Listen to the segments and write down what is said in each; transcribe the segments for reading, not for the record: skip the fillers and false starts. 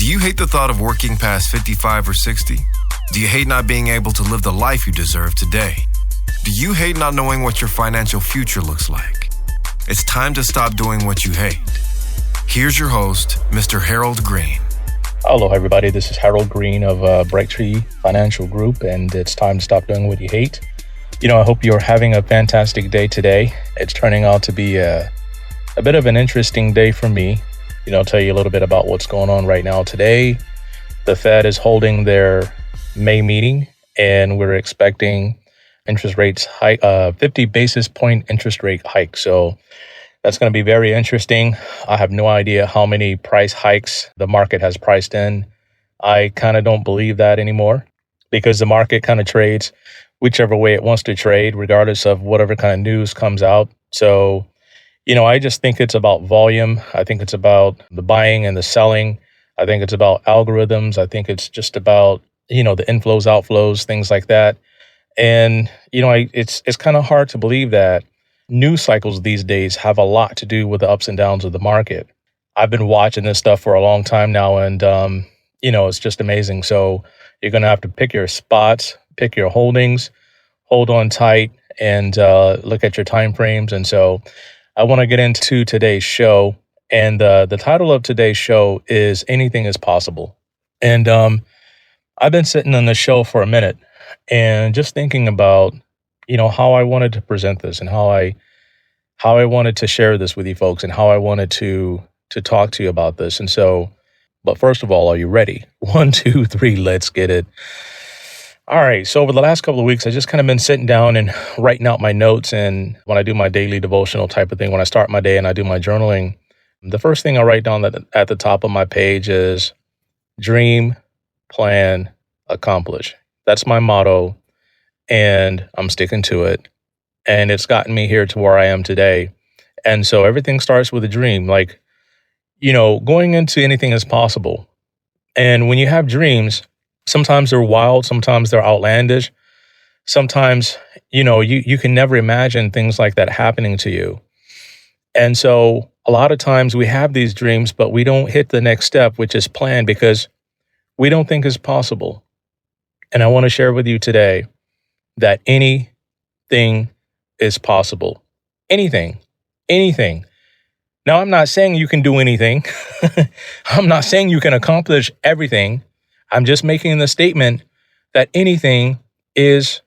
you hate the thought of working past 55 or 60? Do you hate not being able to live the life you deserve today? Do you hate not knowing what your financial future looks like? It's time to stop doing what you hate. Here's your host, Mr. Harold Green. Hello, everybody. This is Harold Green of Brighttree Financial Group, and it's time to stop doing what you hate. I hope you're having a fantastic day today. It's turning out to be a bit of an interesting day for me. I'll tell you a little bit about what's going on right now. Today, the Fed is holding their May meeting, and we're expecting interest rates hike, 50 basis point interest rate hike. So that's going to be very interesting. I have no idea how many price hikes the market has priced in. I kind of don't believe that anymore because the market kind of trades whichever way it wants to trade, regardless of whatever kind of news comes out. So I just think it's about volume. I think it's about the buying and the selling. I think it's about algorithms. I think it's just about, the inflows, outflows, things like that. And, it's kind of hard to believe that news cycles these days have a lot to do with the ups and downs of the market. I've been watching this stuff for a long time now, and, it's just amazing. So you're going to have to pick your spots, pick your holdings, hold on tight, and look at your time frames. And so I want to get into today's show, and the title of today's show is Anything is Possible. And I've been sitting on this show for a minute and just thinking about, how I wanted to present this and how I wanted to share this with you folks and how I wanted to talk to you about this. And so, but first of all, are you ready? 1, 2, 3, let's get it. All right. So over the last couple of weeks, I just kind of been sitting down and writing out my notes. And when I do my daily devotional type of thing, when I start my day and I do my journaling, the first thing I write down at the top of my page is dream, plan, accomplish. That's my motto. And I'm sticking to it. And it's gotten me here to where I am today. And so everything starts with a dream. Like, going into anything is possible. And when you have dreams, sometimes they're wild, sometimes they're outlandish. Sometimes, you can never imagine things like that happening to you. And so a lot of times we have these dreams, but we don't hit the next step, which is plan, because we don't think it's possible. And I want to share with you today that anything is possible. Anything. Now, I'm not saying you can do anything. I'm not saying you can accomplish everything. I'm just making the statement that anything is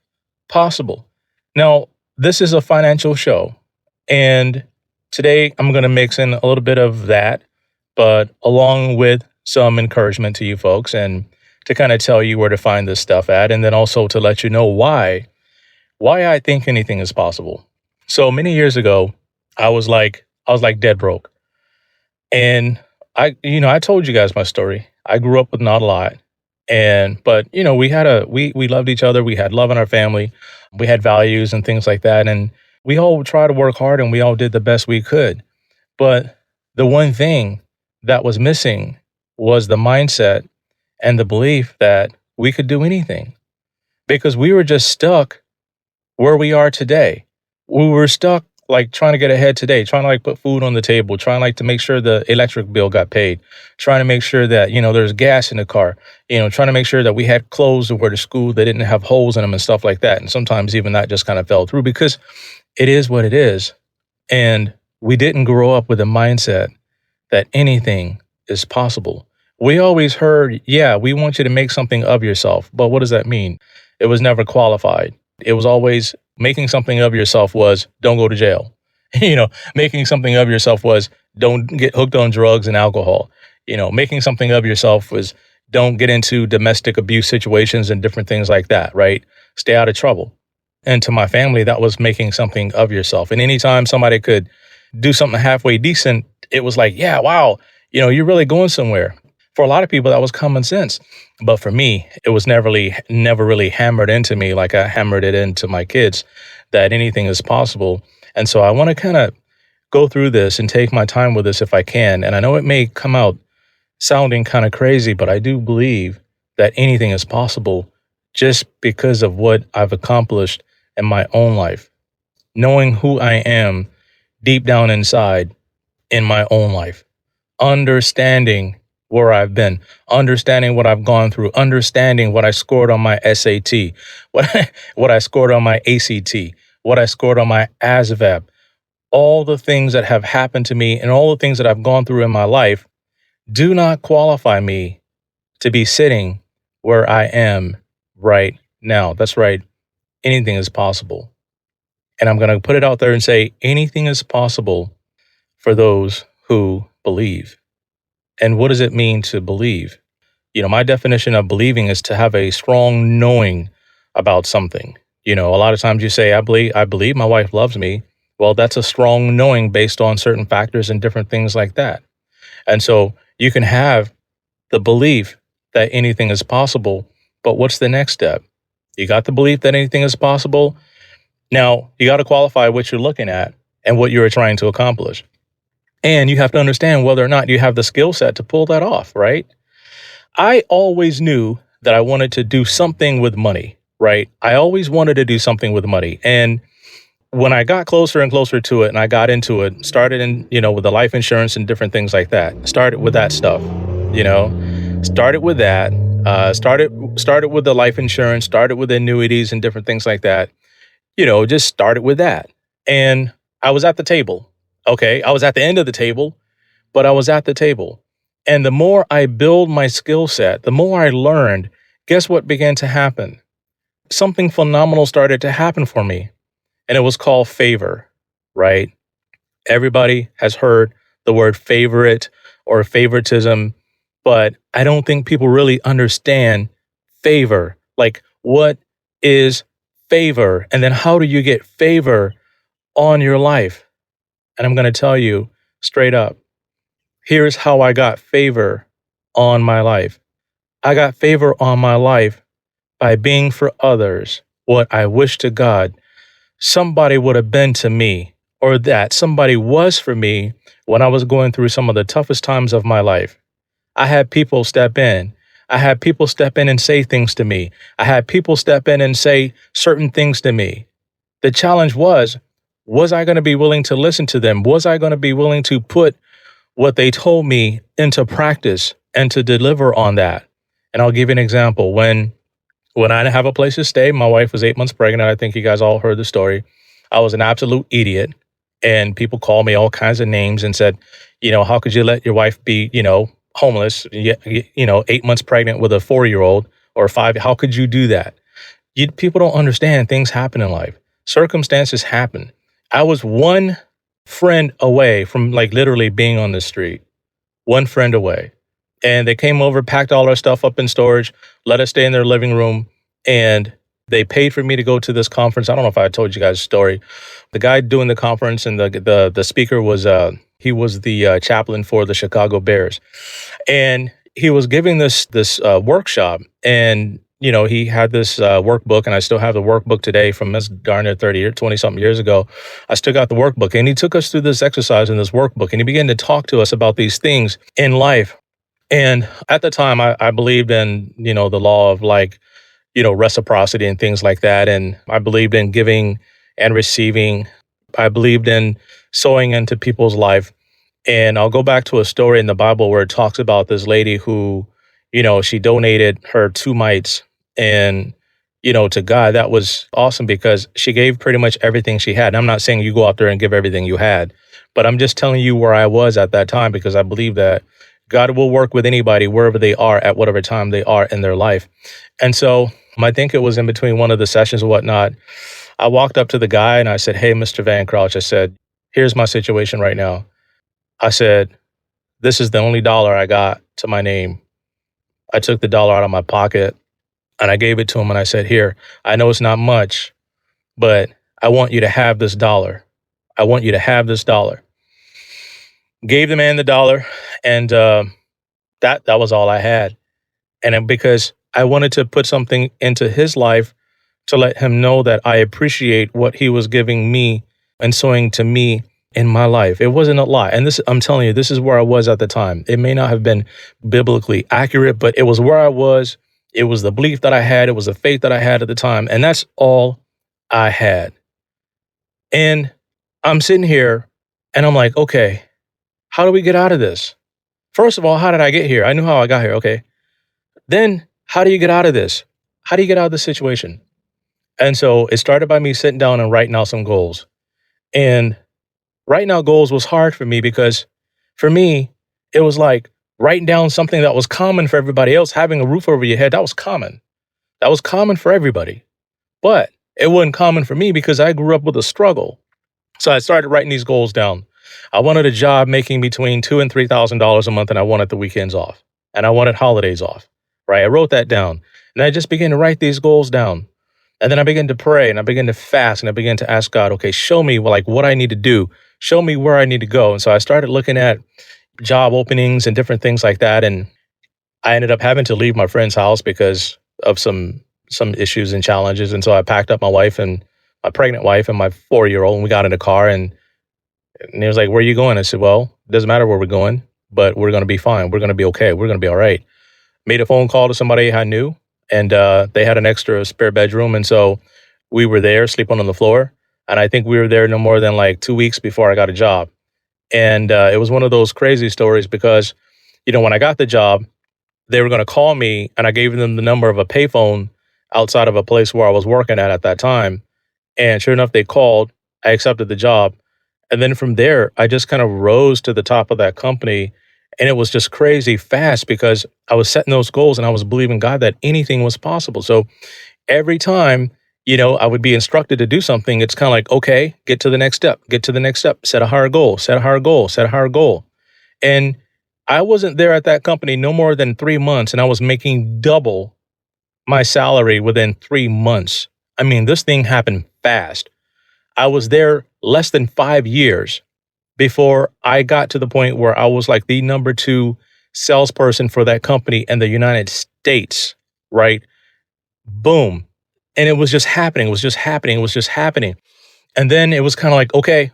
possible. Now, this is a financial show, and today I'm going to mix in a little bit of that, but along with some encouragement to you folks and to kind of tell you where to find this stuff at, and then also to let you know why I think anything is possible. So many years ago, I was like dead broke. And I told you guys my story. I grew up with not a lot. But we loved each other. We had love in our family. We had values and things like that. And we all tried to work hard and we all did the best we could. But the one thing that was missing was the mindset and the belief that we could do anything, because we were just stuck where we are today. We were stuck trying to get ahead today, trying to put food on the table, trying to make sure the electric bill got paid, trying to make sure that, there's gas in the car, trying to make sure that we had clothes to wear to school that didn't have holes in them and stuff like that. And sometimes even that just kind of fell through because it is what it is. And we didn't grow up with a mindset that anything is possible. We always heard, we want you to make something of yourself. But what does that mean? It was never qualified. It was always making something of yourself was don't go to jail. Making something of yourself was don't get hooked on drugs and alcohol. Making something of yourself was don't get into domestic abuse situations and different things like that, right? Stay out of trouble. And to my family, that was making something of yourself. And anytime somebody could do something halfway decent, it was like, yeah, wow, you're really going somewhere. For a lot of people, that was common sense. But for me, it was never really hammered into me like I hammered it into my kids that anything is possible. And so I want to kind of go through this and take my time with this if I can. And I know it may come out sounding kind of crazy, but I do believe that anything is possible just because of what I've accomplished in my own life. Knowing who I am deep down inside in my own life. Understanding where I've been, understanding what I've gone through, understanding what I scored on my SAT, what I scored on my ACT, what I scored on my ASVAB, all the things that have happened to me and all the things that I've gone through in my life do not qualify me to be sitting where I am right now. That's right. Anything is possible. And I'm going to put it out there and say anything is possible for those who believe. And what does it mean to believe? My definition of believing is to have a strong knowing about something. A lot of times you say, I believe my wife loves me. Well, that's a strong knowing based on certain factors and different things like that. And so you can have the belief that anything is possible, but what's the next step? You got the belief that anything is possible. Now, you got to qualify what you're looking at and what you're trying to accomplish. And you have to understand whether or not you have the skill set to pull that off, right? I always knew that I wanted to do something with money, right? I always wanted to do something with money. And when I got closer and closer to it and I got into it, started with the life insurance and different things like that, started with that stuff, started with that, started with the life insurance, started with annuities and different things like that, just started with that. And I was at the table. Okay. I was at the end of the table, but I was at the table. And the more I build my skill set, the more I learned, guess what began to happen? Something phenomenal started to happen for me. And it was called favor, right? Everybody has heard the word favorite or favoritism, but I don't think people really understand favor. Like, what is favor? And then how do you get favor on your life? And I'm going to tell you straight up, here's how I got favor on my life. I got favor on my life by being for others what I wish to God somebody would have been to me, or that somebody was for me when I was going through some of the toughest times of my life. I had people step in. I had people step in and say things to me. I had people step in and say certain things to me. The challenge was I going to be willing to listen to them? Was I going to be willing to put what they told me into practice and to deliver on that? And I'll give you an example. When I didn't have a place to stay, my wife was 8 months pregnant. I think you guys all heard the story. I was an absolute idiot. And people called me all kinds of names and said, how could you let your wife be, homeless, 8 months pregnant with a 4-year-old or 5? How could you do that? People don't understand things happen in life. Circumstances happen. I was one friend away from literally being on the street, one friend away. And they came over, packed all our stuff up in storage, let us stay in their living room, and they paid for me to go to this conference. I don't know if I told you guys the story. The guy doing the conference and the speaker was he was the chaplain for the Chicago Bears, and he was giving this workshop, and he had this workbook, and I still have the workbook today from Ms. Garner 20-something years ago. I still got the workbook, and he took us through this exercise in this workbook, and he began to talk to us about these things in life. And at the time, I believed in, the law of reciprocity and things like that. And I believed in giving and receiving. I believed in sowing into people's life. And I'll go back to a story in the Bible where it talks about this lady who, she donated her 2 mites and, to God. That was awesome because she gave pretty much everything she had. And I'm not saying you go out there and give everything you had, but I'm just telling you where I was at that time because I believe that God will work with anybody wherever they are at whatever time they are in their life. And so I think it was in between one of the sessions or whatnot. I walked up to the guy and I said, "Hey, Mr. Van Crouch," I said, "here's my situation right now." I said, "This is the only dollar I got to my name." I took the dollar out of my pocket and I gave it to him and I said, "Here, I know it's not much, but I want you to have this dollar. I want you to have this dollar." Gave the man the dollar, and that was all I had. And because I wanted to put something into his life to let him know that I appreciate what he was giving me and sowing to me in my life. It wasn't a lot. And I'm telling you, this is where I was at the time. It may not have been biblically accurate, but it was where I was. It was the belief that I had. It was the faith that I had at the time. And that's all I had. And I'm sitting here and I'm like, okay, how do we get out of this? First of all, how did I get here? I knew how I got here. Okay. Then how do you get out of this? How do you get out of this situation? And so it started by me sitting down and writing out some goals. And writing out goals was hard for me because for me, it was like writing down something that was common for everybody else, having a roof over your head. That was common. That was common for everybody. But it wasn't common for me because I grew up with a struggle. So I started writing these goals down. I wanted a job making between $2,000 and $3,000 a month, and I wanted the weekends off, and I wanted holidays off. Right? I wrote that down, and I just began to write these goals down. And then I began to pray, and I began to fast, and I began to ask God, okay, show me like what I need to do. Show me where I need to go. And so I started looking at job openings and different things like that. And I ended up having to leave my friend's house because of some issues and challenges. And so I packed up my wife and my pregnant wife and my 4-year-old, and we got in a car, and he was like, where are you going? I said, well, it doesn't matter where we're going, but we're going to be fine. We're going to be okay. We're going to be all right. Made a phone call to somebody I knew, and they had an extra spare bedroom. And so we were there sleeping on the floor. And I think we were there no more than like 2 weeks before I got a job. And it was one of those crazy stories because, when I got the job, they were going to call me, and I gave them the number of a payphone outside of a place where I was working at that time. And sure enough, they called. I accepted the job. And then from there, I just kind of rose to the top of that company. And it was just crazy fast because I was setting those goals and I was believing God that anything was possible. So every time, I would be instructed to do something, it's kind of like, okay, get to the next step, set a higher goal, set a higher goal. And I wasn't there at that company no more than 3 months, and I was making double my salary within 3 months. I mean, this thing happened fast. I was there less than 5 years before I got to the point where I was like the number 2 salesperson for that company in the United States, right? Boom. And it was just happening. And then it was kind of like, okay,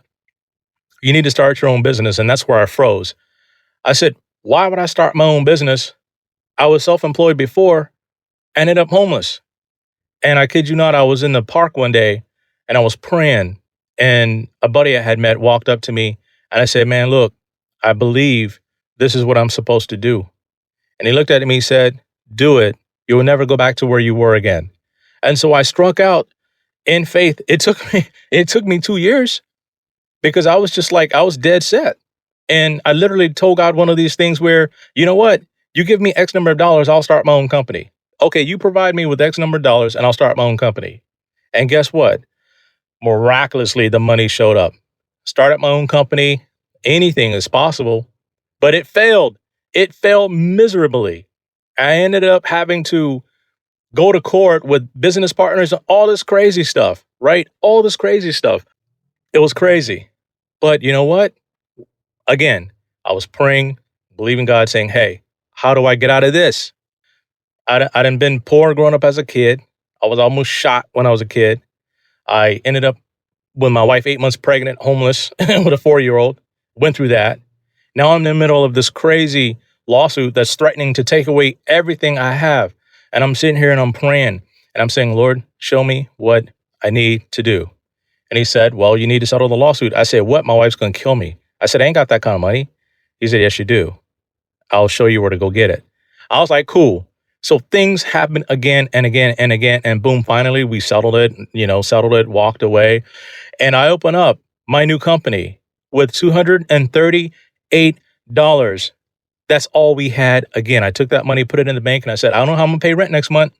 you need to start your own business. And that's where I froze. I said, why would I start my own business? I was self-employed before, ended up homeless. And I kid you not, I was in the park one day and I was praying, and a buddy I had met walked up to me and I said, man, look, I believe this is what I'm supposed to do. And he looked at me and said, do it. You will never go back to where you were again. And so I struck out in faith. It took me 2 years because I was just like, I was dead set. And I literally told God one of these things where, you know what? You give me X number of dollars, I'll start my own company. Okay, you provide me with X number of dollars and I'll start my own company. And guess what? Miraculously, the money showed up. Started my own company. Anything is possible, but it failed. It failed miserably. I ended up having to go to court with business partners and all this crazy stuff, right? All this crazy stuff. It was crazy. But you know what? Again, I was praying, believing God, saying, hey, how do I get out of this? I done been poor growing up as a kid. I was almost shot when I was a kid. I ended up with my wife 8 months pregnant, homeless with a 4-year-old. Went through that. Now I'm in the middle of this crazy lawsuit that's threatening to take away everything I have. And I'm sitting here and I'm praying and I'm saying, Lord, show me what I need to do. And he said, well, you need to settle the lawsuit. I said, what? My wife's going to kill me. I said, I ain't got that kind of money. He said, yes, you do. I'll show you where to go get it. I was like, cool. So things happen again and again and again. And boom, finally we settled it, walked away. And I open up my new company with $238. That's all we had. Again, I took that money, put it in the bank, and I said, I don't know how I'm going to pay rent next month.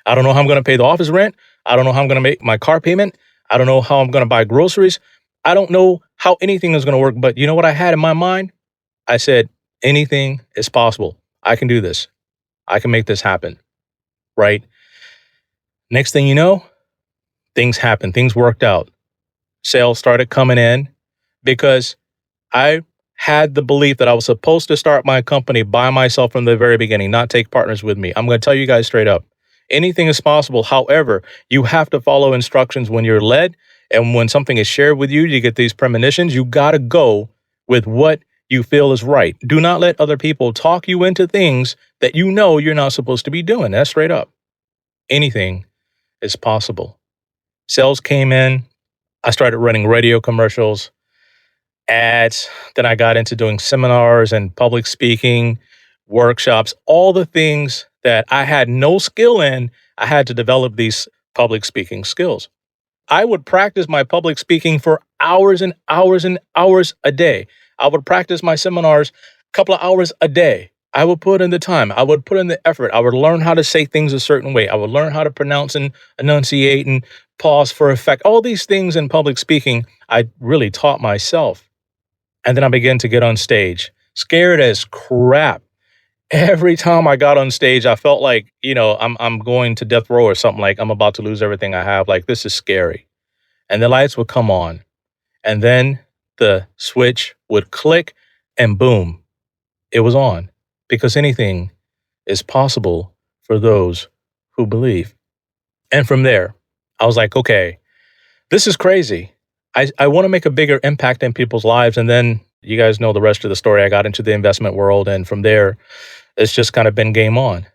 I don't know how I'm going to pay the office rent. I don't know how I'm going to make my car payment. I don't know how I'm going to buy groceries. I don't know how anything is going to work. But you know what I had in my mind? I said, anything is possible. I can do this. I can make this happen. Right? Next thing you know, things happened. Things worked out. Sales started coming in because I had the belief that I was supposed to start my company by myself from the very beginning, not take partners with me. I'm going to tell you guys straight up. Anything is possible. However, you have to follow instructions when you're led. And when something is shared with you, you get these premonitions. You got to go with what you feel is right. Do not let other people talk you into things that you know you're not supposed to be doing. That's straight up. Anything is possible. Sales came in. I started running radio commercials. ads. Then I got into doing seminars and public speaking, workshops, all the things that I had no skill in. I had to develop these public speaking skills. I would practice my public speaking for hours and hours and hours a day. I would practice my seminars a couple of hours a day. I would put in the time. I would put in the effort. I would learn how to say things a certain way. I would learn how to pronounce and enunciate and pause for effect. All these things in public speaking, I really taught myself. And then I began to get on stage, scared as crap. Every time I got on stage, I felt like, I'm going to death row or something, like I'm about to lose everything I have. Like, this is scary. And the lights would come on. And then the switch would click and boom, it was on. Because anything is possible for those who believe. And from there, I was like, okay, this is crazy. I want to make a bigger impact in people's lives. And then you guys know the rest of the story. I got into the investment world. And from there, it's just kind of been game on.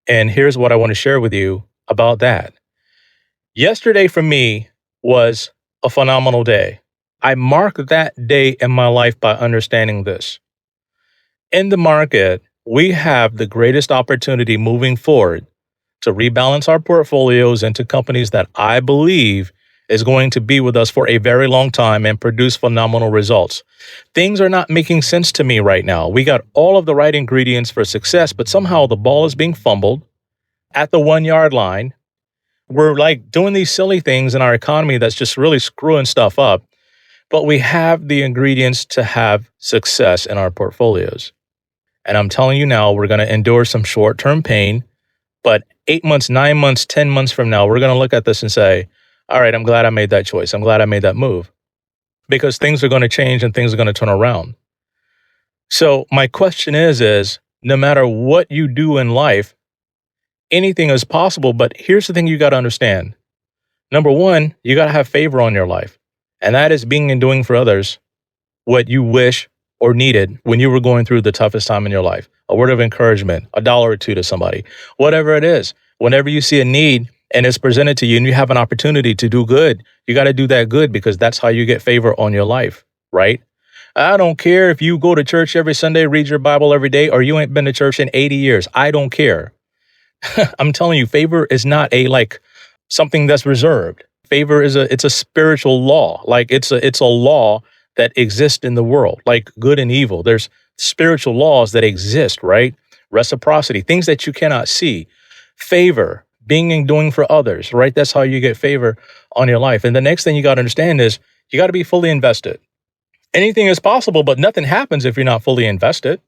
And here's what I want to share with you about that. Yesterday for me was a phenomenal day. I mark that day in my life by understanding this. In the market, we have the greatest opportunity moving forward to rebalance our portfolios into companies that I believe is going to be with us for a very long time and produce phenomenal results. Things are not making sense to me right now. We got all of the right ingredients for success, but somehow the ball is being fumbled at the 1 yard line. We're like doing these silly things in our economy that's just really screwing stuff up, but we have the ingredients to have success in our portfolios. And I'm telling you now, we're going to endure some short-term pain, but 8 months, 9 months, 10 months from now, we're going to look at this and say, all right, I'm glad I made that choice. I'm glad I made that move, because things are going to change and things are going to turn around. So my question is no matter what you do in life, anything is possible. But here's the thing you got to understand. Number one, you got to have favor on your life. And that is being and doing for others what you wish or needed when you were going through the toughest time in your life. A word of encouragement, $1 or $2 to somebody, whatever it is. Whenever you see a need and it's presented to you and you have an opportunity to do good, you got to do that good, because that's how you get favor on your life, right? I don't care if you go to church every Sunday, read your Bible every day, or you ain't been to church in 80 years. I don't care. I'm telling you, favor is not something that's reserved. Favor is it's a spiritual law. Like it's a law that exists in the world, like good and evil. There's spiritual laws that exist, right? Reciprocity, things that you cannot see. Favor, being and doing for others, right? That's how you get favor on your life. And the next thing you got to understand is you got to be fully invested. Anything is possible, but nothing happens if you're not fully invested.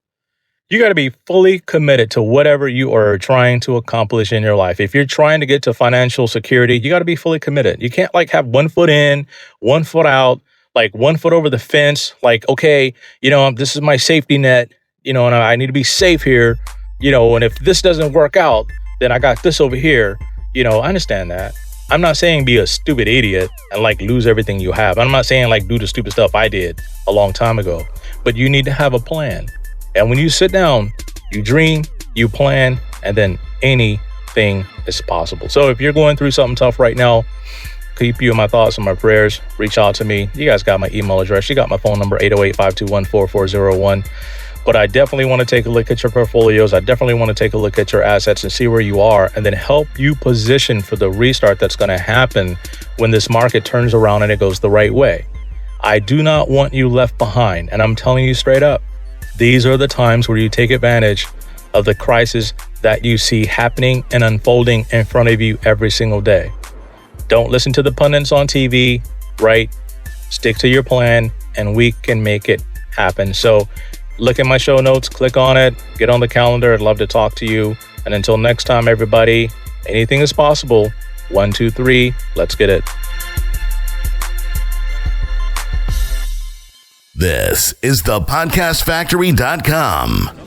You got to be fully committed to whatever you are trying to accomplish in your life. If you're trying to get to financial security, you got to be fully committed. You can't have 1 foot in, 1 foot out, 1 foot over the fence. Okay, this is my safety net, and I need to be safe here, and if this doesn't work out, then I got this over here. I understand that. I'm not saying be a stupid idiot and lose everything you have. I'm not saying do the stupid stuff I did a long time ago, but you need to have a plan. And when you sit down, you dream, you plan, and then anything is possible. So if you're going through something tough right now, keep you in my thoughts and my prayers. Reach out to me. You guys got my email address. You got my phone number, 808-521-4401. But I definitely want to take a look at your portfolios. I definitely want to take a look at your assets and see where you are, and then help you position for the restart that's going to happen when this market turns around and it goes the right way. I do not want you left behind. And I'm telling you straight up, these are the times where you take advantage of the crisis that you see happening and unfolding in front of you every single day. Don't listen to the pundits on TV, right? Stick to your plan and we can make it happen. So look at my show notes, click on it, get on the calendar. I'd love to talk to you. And until next time, everybody, anything is possible. 1, 2, 3, let's get it. This is thepodcastfactory.com.